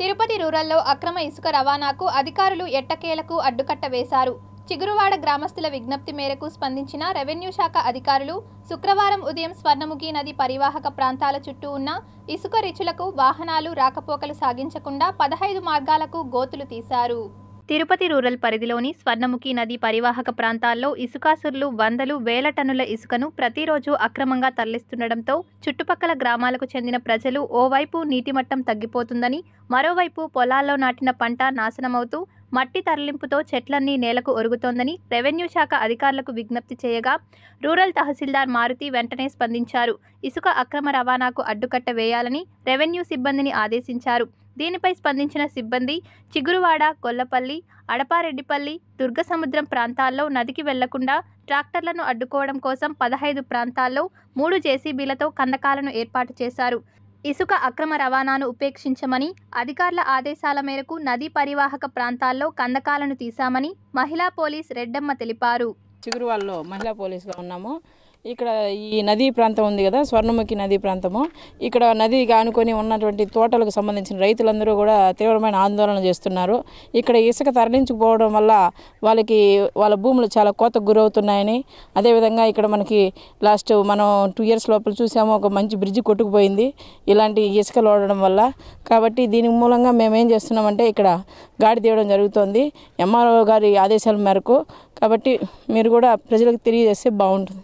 తిరుపతి రూరల్లో అక్రమ ఇసుక రవాణాకు అధికారులు ఎట్టకేలకు అడ్డుకట్ట వేశారు. చిగురువాడ గ్రామస్తుల విజ్ఞప్తి మేరకు స్పందించిన రెవెన్యూ శాఖ అధికారులు శుక్రవారం ఉదయం స్వర్ణముఖి నది పరివాహక ప్రాంతాల చుట్టూ ఉన్న ఇసుక రిచులకు వాహనాలు రాకపోకలు సాగించకుండా 15 మార్గాలకు గోతులు తీశారు. తిరుపతి రూరల్ పరిధిలోని స్వర్ణముఖి నది పరివాహక ప్రాంతాల్లో ఇసుకాసురులు వందలు వేల టన్నుల ఇసుకను ప్రతిరోజు అక్రమంగా తరలిస్తుండటంతో చుట్టుపక్కల గ్రామాలకు చెందిన ప్రజలు ఓవైపు నీటిమట్టం తగ్గిపోతుందని, మరోవైపు పొలాల్లో నాటిన పంట నాశనమవుతూ మట్టి తరలింపుతో చెట్లన్నీ నేలకు ఒరుగుతోందని రెవెన్యూ శాఖ అధికారులకు విజ్ఞప్తి చేయగా రూరల్ తహసీల్దార్ మారుతి వెంటనే స్పందించారు. ఇసుక అక్రమ రవాణాకు అడ్డుకట్ట వేయాలని రెవెన్యూ సిబ్బందిని ఆదేశించారు. దీనిపై స్పందించిన సిబ్బంది చిగురువాడ, గొల్లపల్లి, అడపారెడ్డిపల్లి, దుర్గసముద్రం ప్రాంతాల్లో నదికి వెళ్లకుండా ట్రాక్టర్లను అడ్డుకోవడం కోసం 15 ప్రాంతాల్లో 3 జేసీబీలతో కందకాలను ఏర్పాటు చేశారు. ఇసుక అక్రమ రవాణాను ఉపేక్షించమని అధికారుల ఆదేశాల మేరకు నదీ పరివాహక ప్రాంతాల్లో కందకాలను తీశామని మహిళా పోలీస్ రెడ్డమ్మ తెలిపారు. చిగురువాడలో మహిళా పోలీసుగా ఉన్నాము. ఇక్కడ ఈ నదీ ప్రాంతం ఉంది కదా, స్వర్ణముఖి నదీ ప్రాంతము. ఇక్కడ నదికి ఆనుకొని ఉన్నటువంటి తోటలకు సంబంధించిన రైతులందరూ కూడా తీవ్రమైన ఆందోళన చేస్తున్నారు. ఇక్కడ ఇసుక తరలించుకుపోవడం వల్ల వాళ్ళ భూములు చాలా కోతకు గురవుతున్నాయని, అదేవిధంగా ఇక్కడ మనకి మనం 2 years లోపల చూసాము, ఒక మంచి బ్రిడ్జి కొట్టుకుపోయింది ఇలాంటి ఇసుక లోడడం వల్ల. కాబట్టి దీని మూలంగా మేము ఏం చేస్తున్నామంటే ఇక్కడ గాడి తీయడం జరుగుతోంది ఎంఆర్ఓ గారి ఆదేశాల మేరకు. కాబట్టి మీరు కూడా ప్రజలకు తెలియజేస్తే బాగుంటుంది.